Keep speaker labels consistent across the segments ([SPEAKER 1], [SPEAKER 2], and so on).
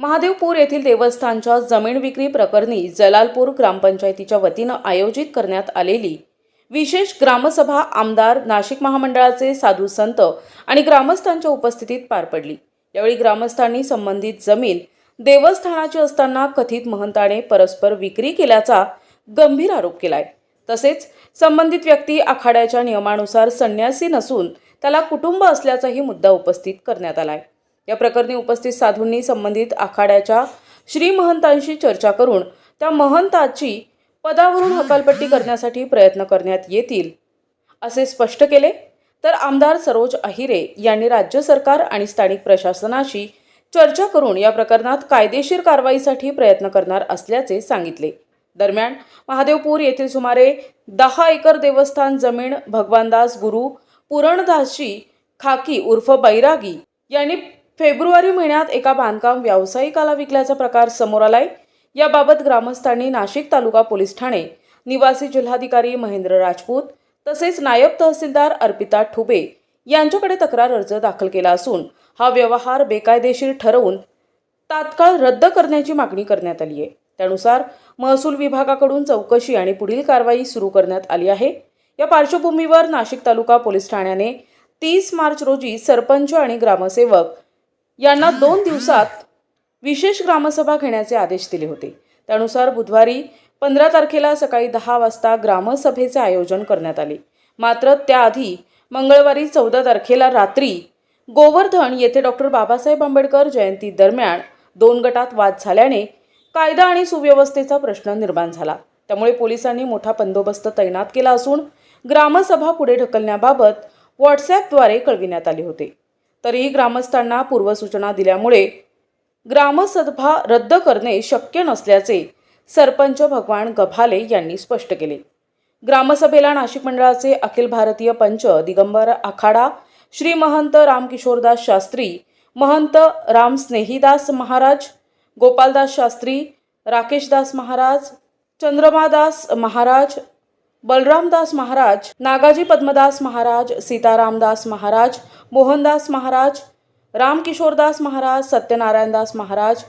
[SPEAKER 1] महादेवपूर येथील देवस्थानच्या जमीन विक्री प्रकरणी जलालपूर ग्रामपंचायतीच्या वतीनं आयोजित करण्यात आलेली विशेष ग्रामसभा आमदार नाशिक महामंडळाचे साधू संत आणि ग्रामस्थांच्या उपस्थितीत पार पडली। यावेळी ग्रामस्थांनी संबंधित जमीन देवस्थानाची असताना कथित महंताने परस्पर विक्री केल्याचा गंभीर आरोप केलाय। तसेच संबंधित व्यक्ती आखाड्याच्या नियमानुसार संन्यासी नसून त्याला कुटुंब असल्याचाही मुद्दा उपस्थित करण्यात आलाय। या प्रकरणी उपस्थित साधूंनी संबंधित आखाड्याच्या श्री महंतांशी चर्चा करून त्या महंताची पदावरून हकालपट्टी करण्यासाठी प्रयत्न करण्यात येतील असे स्पष्ट केले। तर आमदार सरोज अहिरे यांनी राज्य सरकार आणि स्थानिक प्रशासनाशी चर्चा करून या प्रकरणात कायदेशीर कारवाईसाठी प्रयत्न करणार असल्याचे सांगितले। दरम्यान महादेवपूर येथील सुमारे 10 एकर देवस्थान जमीन भगवानदास गुरु पुरणदासजी खाकी उर्फ बैरागी यांनी फेब्रुवारी महिन्यात एका बांधकाम व्यावसायिकाला विकल्याचा प्रकार समोर आलाय। याबाबत ग्रामस्थांनी नाशिक तालुका पोलीस ठाणे निवासी जिल्हाधिकारी महेंद्र राजपूत तसेच नायब तहसीलदार अर्पिता ठुबे यांच्याकडे तक्रार अर्ज दाखल केला असून हा व्यवहार बेकायदेशीर ठरवून तात्काळ रद्द करण्याची मागणी करण्यात आली आहे। त्यानुसार महसूल विभागाकडून चौकशी आणि पुढील कारवाई सुरू करण्यात आली आहे। या पार्श्वभूमीवर नाशिक तालुका पोलीस ठाण्याने 30 मार्च रोजी सरपंच आणि ग्रामसेवक यांना 2 दिवसात विशेष ग्रामसभा घेण्याचे आदेश दिले होते। त्यानुसार बुधवारी 15 तारखेला सकाळी 10 वाजता ग्रामसभेचे आयोजन करण्यात आले। मात्र त्याआधी मंगळवारी 14 तारखेला रात्री गोवर्धन येथे डॉक्टर बाबासाहेब आंबेडकर जयंती दरम्यान 2 गटात वाद झाल्याने कायदा आणि सुव्यवस्थेचा प्रश्न निर्माण झाला। त्यामुळे पोलिसांनी मोठा बंदोबस्त तैनात केला असून ग्रामसभा पुढे ढकलण्याबाबत व्हॉट्सॲपद्वारे कळविण्यात आले होते। तरीही ग्रामस्थांना पूर्वसूचना दिल्यामुळे ग्रामसभा रद्द करणे शक्य नसल्याचे सरपंच भगवान गभाले यांनी स्पष्ट केले। ग्रामसभेला नाशिक मंडळाचे अखिल भारतीय पंच दिगंबर आखाडा श्री महंत रामकिशोरदास शास्त्री, महंत राम स्नेहीदास महाराज, गोपालदास शास्त्री, राकेशदास महाराज, चंद्रमादास महाराज, बलरामदास महाराज, नागाजी पद्मदास महाराज, सीतारामदास महाराज, मोहनदास महाराज, रामकिशोरदास महाराज, सत्यनारायणदास महाराज,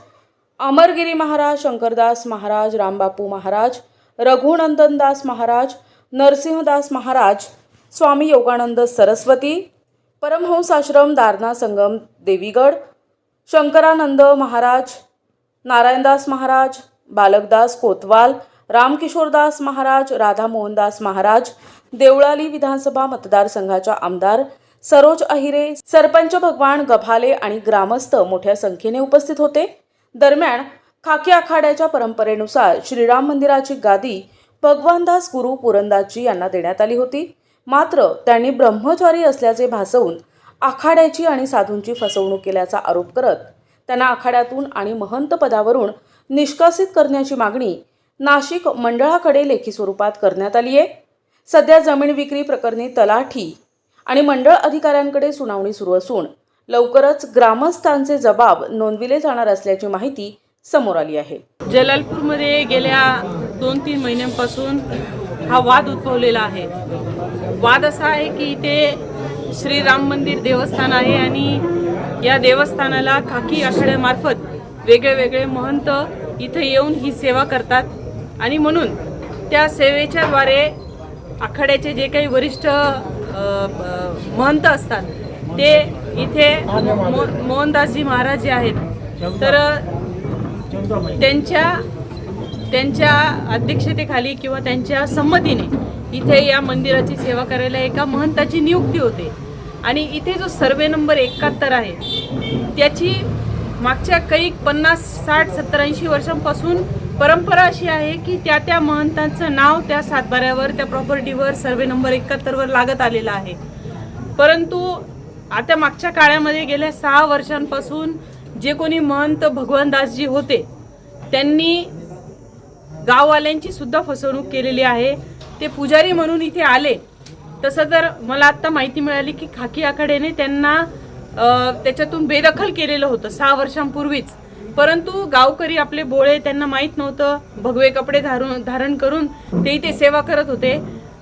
[SPEAKER 1] अमरगिरी महाराज, शंकरदास महाराज, रामबापू महाराज, रघुनंदनदास महाराज, नरसिंहदास महाराज, स्वामी योगानंद सरस्वती, परमहंस आश्रम दारणा संगम देवीगड, शंकरानंद महाराज, नारायणदास महाराज, बालकदास कोतवाल, रामकिशोरदास महाराज, राधा मोहनदास महाराज, देवळाली विधानसभा मतदारसंघाच्या आमदार सरोज अहिरे, सरपंच भगवान गभाले आणि ग्रामस्थ मोठ्या संख्येने उपस्थित होते। दरम्यान खाकी आखाड्याच्या परंपरेनुसार श्रीराम मंदिराची गादी भगवानदास गुरु पुरणदासजी यांना देण्यात आली होती। मात्र त्यांनी ब्रह्मचारी असल्याचे भासवून आखाड्याची आणि साधूंची फसवणूक केल्याचा आरोप करत त्यांना आखाड्यातून आणि महंत पदावरून निष्कासित करण्याची मागणी नाशिक मंडळाकडे लेखी स्वरूपात करण्यात आली आहे। सध्या जमीन विक्री प्रकरणी तलाठी आणि मंडळ अधिकाऱ्यांकडे सुनावणी सुरू असून लवकरच ग्रामस्थांचे जबाब नोंदविले जाणार असल्याची माहिती समोर आली आहे।
[SPEAKER 2] जलालपूरमध्ये गेल्या 2-3 महिन्यांपासून हा वाद उद्भवलेला आहे। वाद असा आहे की इथे श्रीराम मंदिर देवस्थान आहे आणि या देवस्थानाला खाकी आखाड्यामार्फत वेगळे महंत इथे येऊन ही सेवा करतात आणि म्हणून त्या सेवेच्या द्वारे आखाड्याचे जे काही वरिष्ठ महंत असतात ते इथे मोहनदासजी महाराज जे आहेत तर त्यांच्या अध्यक्षतेखाली किंवा त्यांच्या संमतीने इथे या मंदिराची सेवा करायला एका महंताची नियुक्ती होते आणि इथे जो सर्वे नंबर 71 आहे त्याची मागच्या काही 50, 60, 70, 80 वर्षांपासून परंपरा अशी आहे की त्या महंतांचं नाव त्या सातबाऱ्यावर त्या प्रॉपर्टीवर सर्वे नंबर 71 वर लागत आलेलं आहे। परंतु आता मागच्या काळामध्ये गेल्या 6 वर्षांपासून जे कोणी महंत भगवानदासजी होते त्यांनी गाववाल्यांची सुद्धा फसवणूक केलेली आहे। ते पुजारी म्हणून इथे आले। तसं तर मला आता माहिती मिळाली की खाकी आखाड्याने त्यांना त्याच्यातून बेदखल केलेलं होतं 6 वर्षांपूर्वीच। परंतु गावकरी आपले बोळे त्यांना माहीत नव्हतं, भगवे कपडे धारण करून ते इथे सेवा करत होते।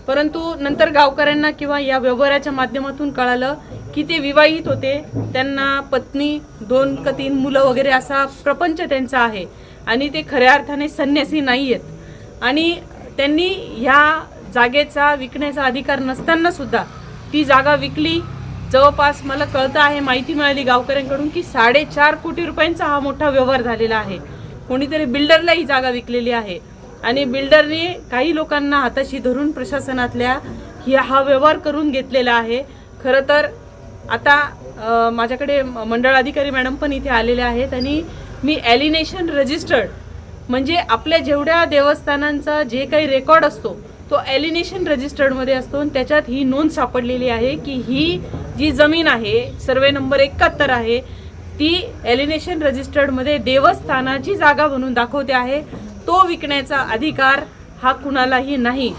[SPEAKER 2] परंतु नंतर गावकऱ्यांना किंवा या व्यवहाराच्या माध्यमातून कळालं की ते विवाहित होते, त्यांना पत्नी 2 का 3 मुलं वगैरे असा प्रपंच त्यांचा आहे आणि ते खऱ्या अर्थाने संन्यासी नाही आहेत आणि त्यांनी ह्या जागेचा विकण्याचा अधिकार नसताना सुद्धा ती जागा विकली. जवळपास मला कळतं आहे, माहिती मिळाली गावकऱ्यांकडून की 4.5 कोटी रुपयांचा हा मोठा व्यवहार झालेला आहे. कोणीतरी बिल्डरला ही जागा विकलेली आहे आणि बिल्डरने काही लोकांना हाताशी धरून प्रशासनातल्या हा व्यवहार करून घेतलेला आहे. खरं तर आता माझ्याकडे मंडळ अधिकारी मॅडम पण इथे आलेले आहेत आणि मी ॲलिनेशन रजिस्टर्ड म्हणजे आपल्या जेवढ्या देवस्थानांचा जे काही रेकॉर्ड असतो तो ॲलिनेशन रजिस्टर्डमध्ये असतो आणि त्याच्यात ही नोंद सापडलेली आहे की ही जी जमीन आहे सर्वे नंबर 71 आहे ती ॲलिनेशन रजिस्टर्डमध्ये देवस्थानाची जागा म्हणून दाखवते आहे. तो विकण्याचा अधिकार हा कुणालाही नाही.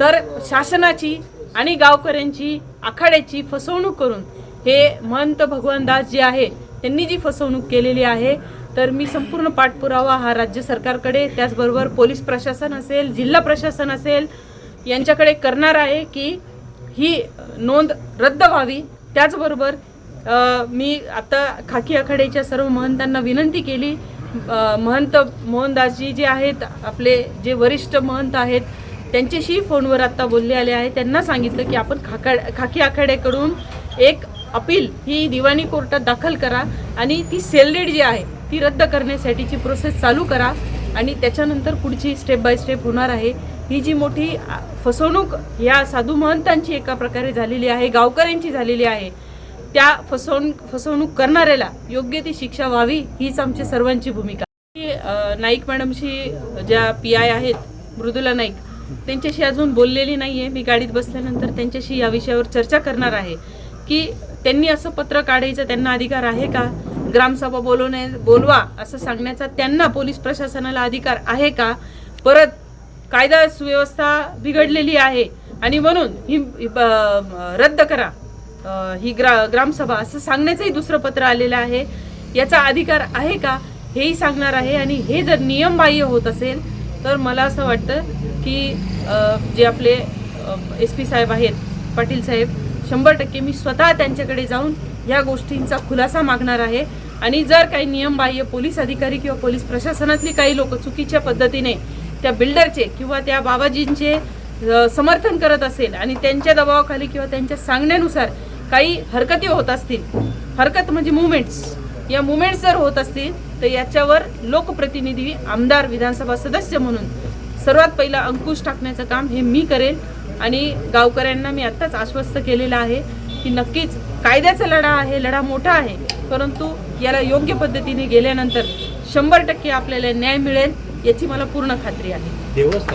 [SPEAKER 2] तर शासनाची आणि गावकऱ्यांची आखाड्याची फसवणूक करून हे महंत भगवानदास जे आहे त्यांनी जी फसवणूक केलेली आहे, तर मी संपूर्ण पाठपुरावा हा राज्य सरकारकडे त्याचबरोबर पोलीस प्रशासन असेल, जिल्हा प्रशासन असेल यांच्याकडे करणार आहे की ही नोंद रद्द व्हावी. त्याचबरोबर मी आता खाकी आखाड्याच्या सर्व महंतांना विनंती केली. महंत मोहनदासजी जे आहेत आपले जे वरिष्ठ महंत आहेत त्यांच्याशी फोनवर आता बोलले आले आहे. त्यांना सांगितलं की आपण खाकी आखाड्याकडून एक अपील ही दिवाणी कोर्टात दाखल करा आणि ती सेल डीड जी आहे ती रद्द करण्यासाठीची प्रोसेस चालू करा आणि त्याच्यानंतर पुढची स्टेप बाय स्टेप होणार आहे. ही जी मोठी फसवणूक या साधू महंतांची एका प्रकारे झालेली आहे, गावकऱ्यांची झालेली आहे, त्या फसवणूक करणाऱ्याला योग्य ती शिक्षा व्हावी हीच आमची सर्वांची भूमिका. नाईक मॅडमशी ज्या PI आहेत मृदुला नाईक त्यांच्याशी अजून बोललेली नाही आहे. मी गाडीत बसल्यानंतर त्यांच्याशी या विषयावर चर्चा करणार आहे की त्यांनी असं पत्र काढायचं त्यांना अधिकार आहे का, ग्रामसभा बोलवा असं सांगण्याचा त्यांना पोलीस प्रशासनाला अधिकार आहे का, परत कायदा सुव्यवस्था बिघडलेली आहे आणि म्हणून ही रद्द करा ही ग्रामसभा असं सांगण्याचंही दुसरं पत्र आलेलं आहे. याचा अधिकार आहे का हेही सांगणार आहे आणि हे जर नियमबाह्य होत असेल तर मला असं वाटतं की जे आपले SP साहेब आहेत पाटील साहेब 100% मी स्वतः त्यांच्याकडे जाऊन ह्या गोष्टींचा खुलासा मागणार आहे आणि जर काही नियमबाह्य पोलीस अधिकारी किंवा पोलीस प्रशासनातली काही लोक चुकीच्या पद्धतीने त्या बिल्डरचे किंवा त्या बाबाजींचे समर्थन करत असेल आणि त्यांच्या दबावाखाली किंवा त्यांच्या सांगण्यानुसार काही हरकती होत असतील, हरकत म्हणजे मुवमेंट्स, या मुवमेंट्स जर होत असतील तर याच्यावर लोकप्रतिनिधी आमदार विधानसभा सदस्य म्हणून सर्वात पहिला अंकुश टाकण्याचं काम हे मी करेल आणि गावकऱ्यांना मी आत्ताच आश्वस्त केलेलं आहे की नक्कीच कायद्याचा लढा आहे, लढा मोठा आहे, परंतु याला योग्य पद्धतीने गेल्यानंतर 100% आपल्याला न्याय मिळेल याची मला पूर्ण खात्री आहे.